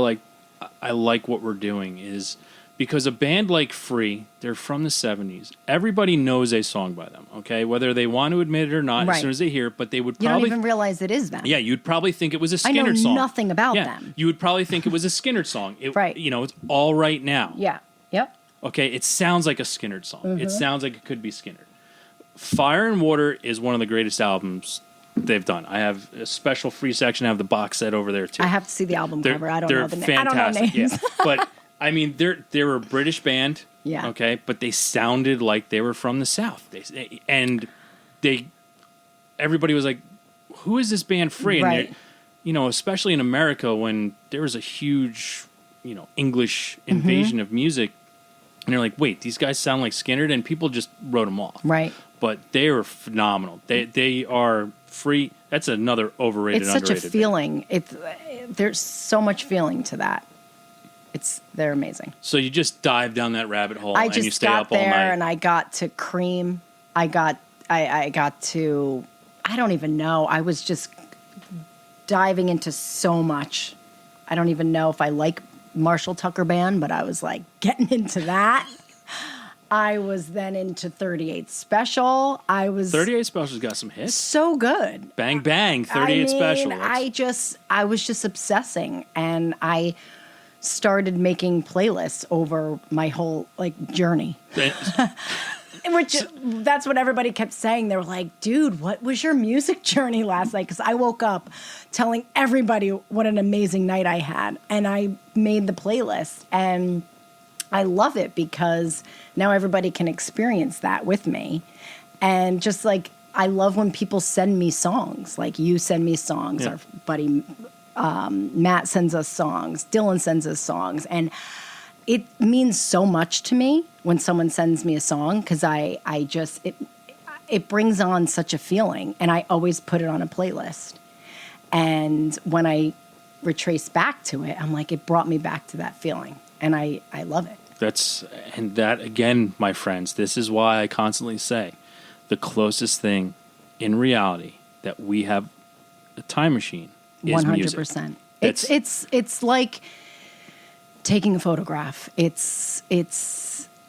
Speaker 1: I like what we're doing is because a band like Free, they're from the 70s. Everybody knows a song by them, okay? Whether they want to admit it or not, as soon as they hear it, but they would probably...
Speaker 2: You don't even realize it is them.
Speaker 1: Yeah, you'd probably think it was a Skynyrd song.
Speaker 2: I know nothing about them.
Speaker 1: You would probably think it was a Skynyrd song.
Speaker 2: Right.
Speaker 1: It's All Right Now.
Speaker 2: Yeah, yep.
Speaker 1: Okay, it sounds like a Skynyrd song. Mm-hmm. It sounds like it could be Skynyrd. Fire and Water is one of the greatest albums they've done. I have a special Free section. I have the box set over there, too.
Speaker 2: I have to see the album cover. I don't know the name.
Speaker 1: Fantastic.
Speaker 2: I don't know names.
Speaker 1: Yeah. But... I mean, they're a British band, okay, but they sounded like they were from the South. Everybody was like, "Who is this band Free?" And especially in America when there was a huge, English invasion of music, and they're like, "Wait, these guys sound like Skynyrd," and people just wrote them off.
Speaker 2: Right.
Speaker 1: But they were phenomenal. They are Free. That's another overrated.
Speaker 2: It's such a
Speaker 1: underrated
Speaker 2: feeling. There's so much feeling to that. They're amazing.
Speaker 1: So you just dive down that rabbit hole and you stay up all night.
Speaker 2: I just got there and I got to Cream. I got to, I don't even know. I was just diving into so much. I don't even know if I like Marshall Tucker Band, but I was like getting into that. I was then into 38 Special.
Speaker 1: 38 Special's got some hits.
Speaker 2: So good.
Speaker 1: Bang Bang, 38 Special.
Speaker 2: I was just obsessing, and I started making playlists over my whole journey. Which that's what everybody kept saying. They were like, dude, what was your music journey last night? Because I woke up telling everybody what an amazing night I had. And I made the playlist. And I love it because now everybody can experience that with me. And just I love when people send me songs. Like you send me songs. Our buddy Matt sends us songs. Dylan sends us songs. And it means so much to me when someone sends me a song because it brings on such a feeling, and I always put it on a playlist. And when I retrace back to it, I'm like, it brought me back to that feeling. And I love it.
Speaker 1: And that, again, my friends, this is why I constantly say the closest thing in reality that we have a time machine is 100%.
Speaker 2: Music. It's like taking a photograph. It's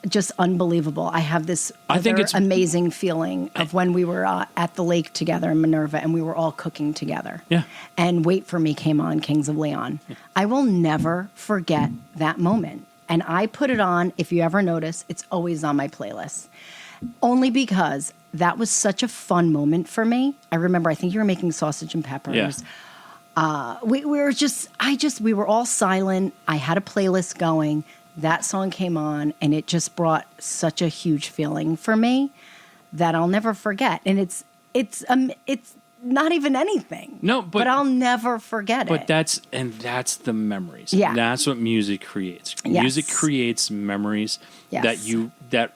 Speaker 2: just unbelievable. I have this amazing feeling of when we were at the lake together in Minerva and we were all cooking together.
Speaker 1: Yeah.
Speaker 2: And Wait For Me came on, Kings of Leon. Yeah. I will never forget that moment. And I put it on, if you ever notice, it's always on my playlist. Only because that was such a fun moment for me. I remember, I think you were making sausage and peppers. Yeah. We were all silent. I had a playlist going. That song came on, and it just brought such a huge feeling for me that I'll never forget. And it's not even anything.
Speaker 1: No, but
Speaker 2: I'll never forget it.
Speaker 1: But that's the memories.
Speaker 2: Yeah.
Speaker 1: That's what music creates.
Speaker 2: Yes.
Speaker 1: Music creates memories that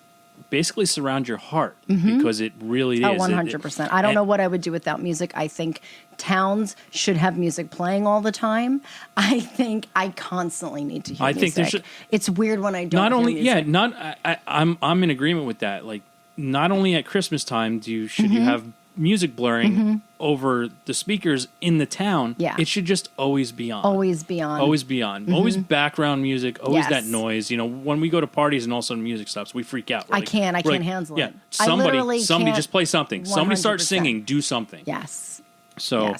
Speaker 1: basically surround your heart because it really is.
Speaker 2: 100%. I don't know what I would do without music. I think towns should have music playing all the time. I think I constantly need to hear music. It's weird when I don't
Speaker 1: not only
Speaker 2: hear music.
Speaker 1: I'm in agreement with that. Like, not only at Christmas time should you have music blaring over the speakers in the town.
Speaker 2: Yeah.
Speaker 1: It should just always be on.
Speaker 2: Always be on.
Speaker 1: Always be on. Always background music. Always that noise. You know, when we go to parties and all of a sudden music stops, we freak out.
Speaker 2: I can't handle it.
Speaker 1: Yeah. Somebody just play something. 100%. Somebody start singing. Do something.
Speaker 2: Yes.
Speaker 1: So,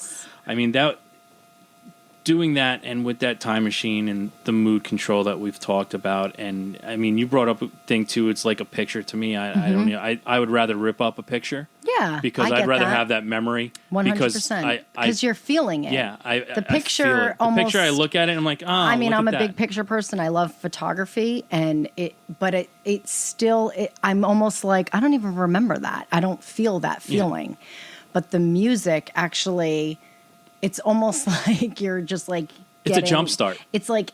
Speaker 1: I mean, doing that, and with that time machine and the mood control that we've talked about, and I mean, you brought up a thing too. It's like a picture to me. I don't know. I would rather rip up a picture.
Speaker 2: Yeah,
Speaker 1: because I'd rather have that memory.
Speaker 2: 100%. Because you're feeling it.
Speaker 1: Yeah,
Speaker 2: the picture
Speaker 1: I almost. The picture, I look at it, and I'm like, oh.
Speaker 2: I mean, I'm a big picture person. I love photography, and it's still. I'm almost like I don't even remember that. I don't feel that feeling, but the music actually. It's almost like you're just like
Speaker 1: it's a jump start.
Speaker 2: It's like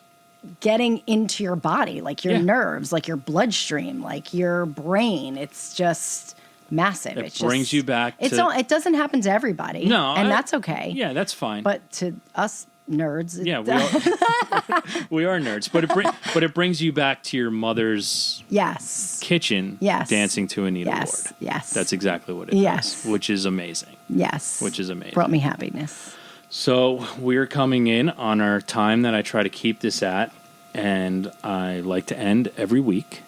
Speaker 2: getting into your body, like your nerves, like your bloodstream, like your brain. It's just massive.
Speaker 1: It brings you back.
Speaker 2: It doesn't happen to everybody.
Speaker 1: No,
Speaker 2: and that's okay.
Speaker 1: Yeah, that's fine.
Speaker 2: But to us nerds,
Speaker 1: we are nerds. But it brings you back to your mother's kitchen, dancing to Anita Ward.
Speaker 2: Yes,
Speaker 1: that's exactly what it is. Which is amazing.
Speaker 2: Yes,
Speaker 1: which is amazing.
Speaker 2: Brought me happiness.
Speaker 1: So we're coming in on our time that I try to keep this at, and I like to end every week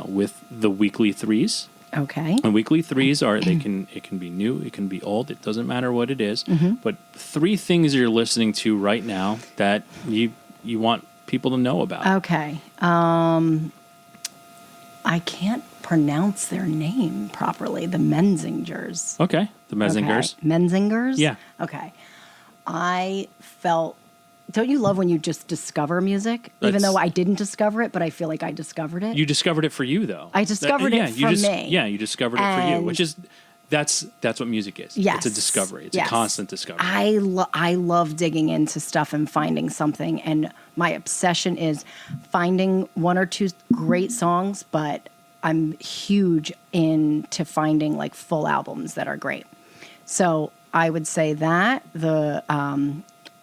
Speaker 1: with the weekly threes.
Speaker 2: Okay.
Speaker 1: And weekly threes it can be new, it can be old, it doesn't matter what it is. But 3 things you're listening to right now that you want people to know about.
Speaker 2: Okay. I can't pronounce their name properly. The Menzingers.
Speaker 1: Okay. The Menzingers.
Speaker 2: Okay. Menzingers?
Speaker 1: Yeah.
Speaker 2: Okay. I felt. Don't you love when you just discover music? Even though I didn't discover it, but I feel like I discovered it.
Speaker 1: You discovered it for you, though.
Speaker 2: I discovered it for me.
Speaker 1: Yeah, you discovered it for you, which is that's what music is.
Speaker 2: Yes,
Speaker 1: it's a discovery. It's a constant discovery.
Speaker 2: I love digging into stuff and finding something, and my obsession is finding 1 or 2 great songs. But I'm huge into finding like full albums that are great. So I would say that the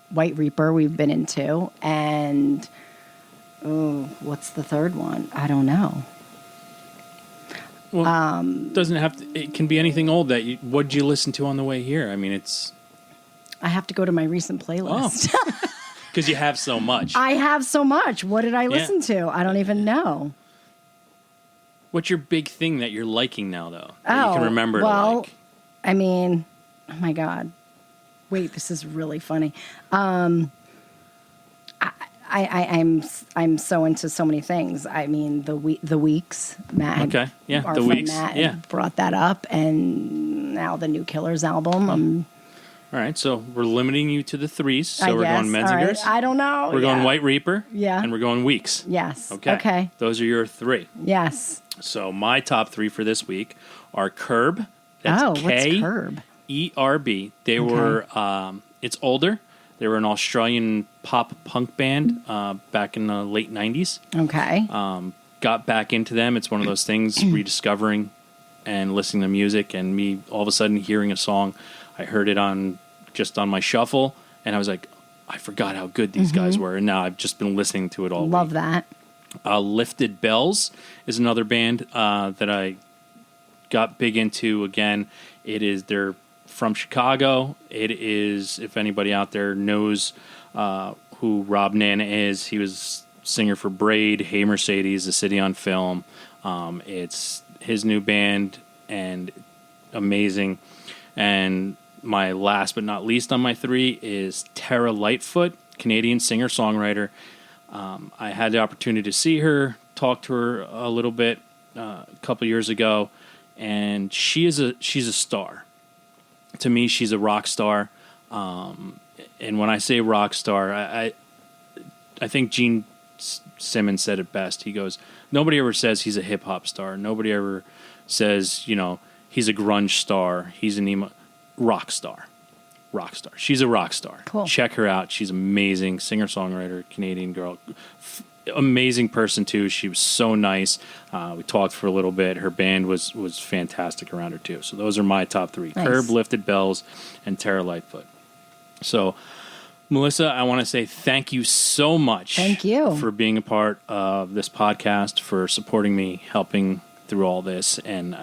Speaker 2: White Reaper we've been into, and what's the third one? I don't know.
Speaker 1: Well, doesn't have to. It can be anything old that you. What did you listen to on the way here? I mean, it's.
Speaker 2: I have to go to my recent playlist
Speaker 1: because you have so much.
Speaker 2: I have so much. What did I listen to? I don't even know.
Speaker 1: What's your big thing that you're liking now, though? That you can remember to like?
Speaker 2: I mean, oh my God. Wait, this is really funny. I'm so into so many things. I mean, the Weeks, Matt.
Speaker 1: Okay, yeah,
Speaker 2: our
Speaker 1: the
Speaker 2: friend
Speaker 1: Weeks.
Speaker 2: Matt brought that up, and now the new Killers album.
Speaker 1: All right, so we're limiting you to the 3s. So we're going Menzingers.
Speaker 2: Right. I don't know.
Speaker 1: We're going White Reaper.
Speaker 2: Yeah.
Speaker 1: And we're going Weeks.
Speaker 2: Yes.
Speaker 1: Okay. Those are your 3.
Speaker 2: Yes.
Speaker 1: So my top 3 for this week are Curb. That's
Speaker 2: what's Curb?
Speaker 1: ERB. They were, it's older. They were an Australian pop punk band back in the late 90s.
Speaker 2: Okay.
Speaker 1: Got back into them. It's one of those things, rediscovering and listening to music, and me all of a sudden hearing a song. I heard it on my shuffle, and I was like, I forgot how good these guys were, and now I've just been listening to it all
Speaker 2: Love
Speaker 1: week.
Speaker 2: that.
Speaker 1: Lifted Bells is another band that I got big into. Again, they're from Chicago. It is, if anybody out there knows who Rob Nana is, he was singer for Braid, Hey Mercedes, The City on Film. It's his new band, and amazing. And my last but not least on my 3 is Tara Lightfoot, Canadian singer-songwriter. I had the opportunity to see her, talk to her a little bit a couple years ago, and she's a star. To me, she's a rock star. And when I say rock star, I think Gene Simmons said it best. He goes, nobody ever says he's a hip-hop star. Nobody ever says, he's a grunge star. He's an emo... Rock star. Rock star. She's a rock star.
Speaker 2: Cool.
Speaker 1: Check her out. She's amazing. Singer-songwriter, Canadian girl. Amazing person, too. She was so nice. We talked for a little bit. Her band was fantastic around her, too. So those are my top 3.
Speaker 2: Nice.
Speaker 1: Curb, Lifted Bells, and Tara Lightfoot. So, Melissa, I want to say thank you so much.
Speaker 2: Thank you.
Speaker 1: For being a part of this podcast, for supporting me, helping through all this. And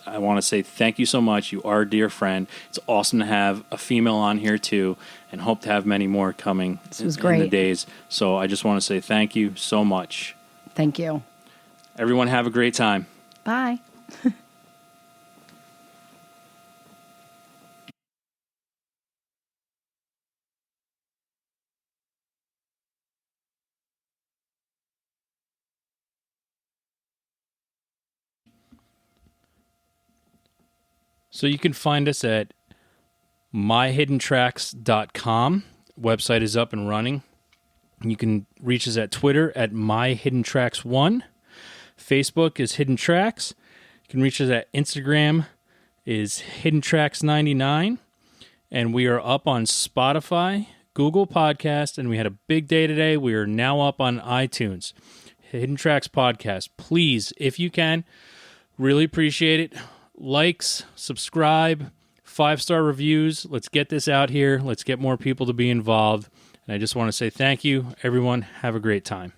Speaker 1: I want to say thank you so much. You are a dear friend. It's awesome to have a female on here too, and hope to have many more coming in the days. So I just want to say thank you so much.
Speaker 2: Thank you.
Speaker 1: Everyone have a great time.
Speaker 2: Bye.
Speaker 1: So you can find us at myhiddentracks.com. Website is up and running. You can reach us at Twitter at myhiddentracks1. Facebook is Hidden Tracks. You can reach us at Instagram is hiddentracks99. And we are up on Spotify, Google Podcast, and we had a big day today. We are now up on iTunes. Hidden Tracks Podcast. Please, if you can, really appreciate it. Likes, subscribe, 5-star reviews. Let's get this out here. Let's get more people to be involved. And I just want to say thank you, everyone. Have a great time.